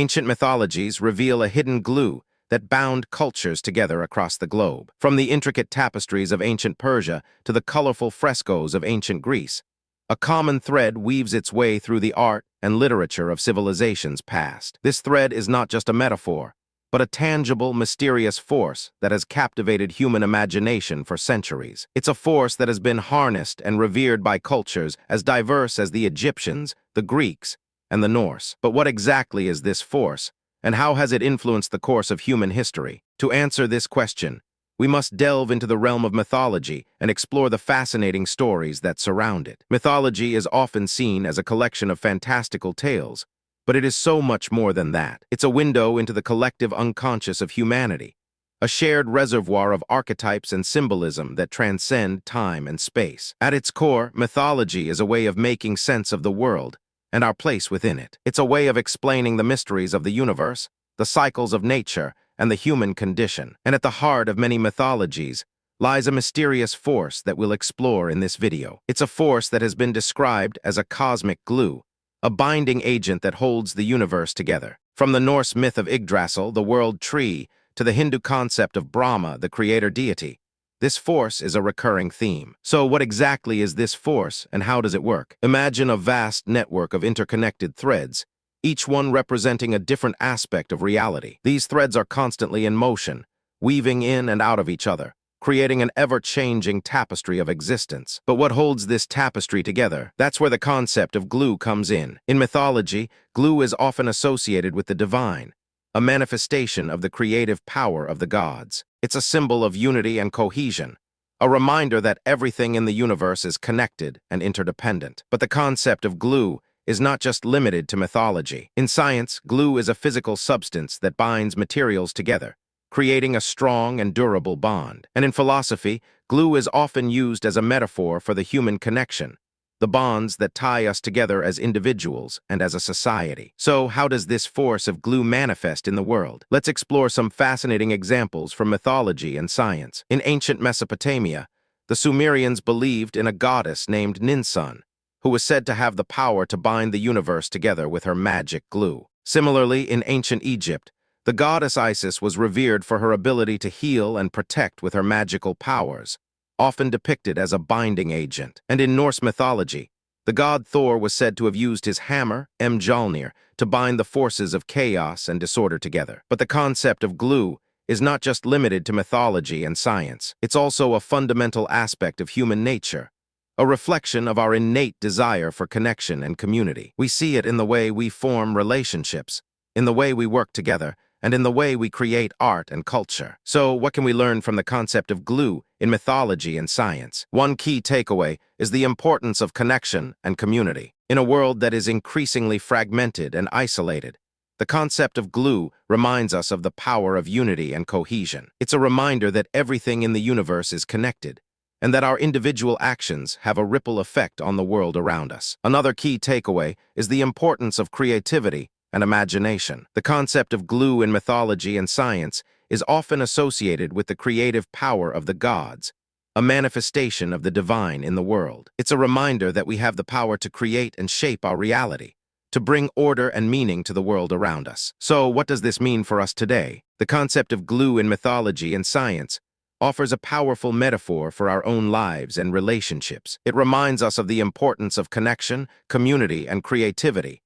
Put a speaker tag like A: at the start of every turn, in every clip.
A: Ancient mythologies reveal a hidden glue that bound cultures together across the globe. From the intricate tapestries of ancient Persia to the colorful frescoes of ancient Greece, a common thread weaves its way through the art and literature of civilizations past. This thread is not just a metaphor, but a tangible, mysterious force that has captivated human imagination for centuries. It's a force that has been harnessed and revered by cultures as diverse as the Egyptians, the Greeks, and the Norse. But what exactly is this force, and how has it influenced the course of human history? To answer this question, we must delve into the realm of mythology and explore the fascinating stories that surround it. Mythology is often seen as a collection of fantastical tales, but it is so much more than that. It's a window into the collective unconscious of humanity, a shared reservoir of archetypes and symbolism that transcend time and space. At its core, mythology is a way of making sense of the world and our place within it. It's a way of explaining the mysteries of the universe, the cycles of nature, and the human condition. And at the heart of many mythologies lies a mysterious force that we'll explore in this video. It's a force that has been described as a cosmic glue, a binding agent that holds the universe together. From the Norse myth of Yggdrasil, the world tree, to the Hindu concept of Brahma, the creator deity, this force is a recurring theme. So what exactly is this force, and how does it work? Imagine a vast network of interconnected threads, each one representing a different aspect of reality. These threads are constantly in motion, weaving in and out of each other, creating an ever-changing tapestry of existence. But what holds this tapestry together? That's where the concept of glue comes in. In mythology, glue is often associated with the divine, a manifestation of the creative power of the gods. It's a symbol of unity and cohesion, a reminder that everything in the universe is connected and interdependent. But the concept of glue is not just limited to mythology. In science, glue is a physical substance that binds materials together, creating a strong and durable bond. And in philosophy, glue is often used as a metaphor for the human connection, the bonds that tie us together as individuals and as a society. So, how does this force of glue manifest in the world? Let's explore some fascinating examples from mythology and science. In ancient Mesopotamia, the Sumerians believed in a goddess named Ninsun, who was said to have the power to bind the universe together with her magic glue. Similarly, in ancient Egypt, the goddess Isis was revered for her ability to heal and protect with her magical powers, often depicted as a binding agent. And in Norse mythology, the god Thor was said to have used his hammer, Mjolnir, to bind the forces of chaos and disorder together. But the concept of glue is not just limited to mythology and science. It's also a fundamental aspect of human nature, a reflection of our innate desire for connection and community. We see it in the way we form relationships, in the way we work together, and in the way we create art and culture. So, what can we learn from the concept of glue in mythology and science? One key takeaway is the importance of connection and community. In a world that is increasingly fragmented and isolated, the concept of glue reminds us of the power of unity and cohesion. It's a reminder that everything in the universe is connected, and that our individual actions have a ripple effect on the world around us. Another key takeaway is the importance of creativity and imagination. The concept of glue in mythology and science is often associated with the creative power of the gods, a manifestation of the divine in the world. It's a reminder that we have the power to create and shape our reality, to bring order and meaning to the world around us. So, what does this mean for us today? The concept of glue in mythology and science offers a powerful metaphor for our own lives and relationships. It reminds us of the importance of connection, community, and creativity,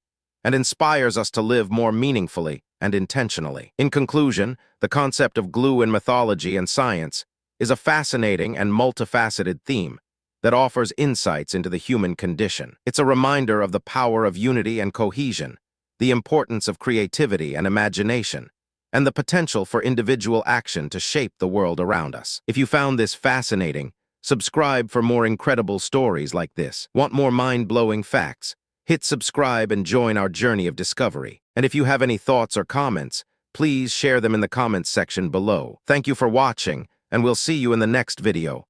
A: and inspires us to live more meaningfully and intentionally. In conclusion, the concept of glue in mythology and science is a fascinating and multifaceted theme that offers insights into the human condition. It's a reminder of the power of unity and cohesion, the importance of creativity and imagination, and the potential for individual action to shape the world around us. If you found this fascinating, subscribe for more incredible stories like this. Want more mind-blowing facts? Hit subscribe and join our journey of discovery. And if you have any thoughts or comments, please share them in the comments section below. Thank you for watching, and we'll see you in the next video.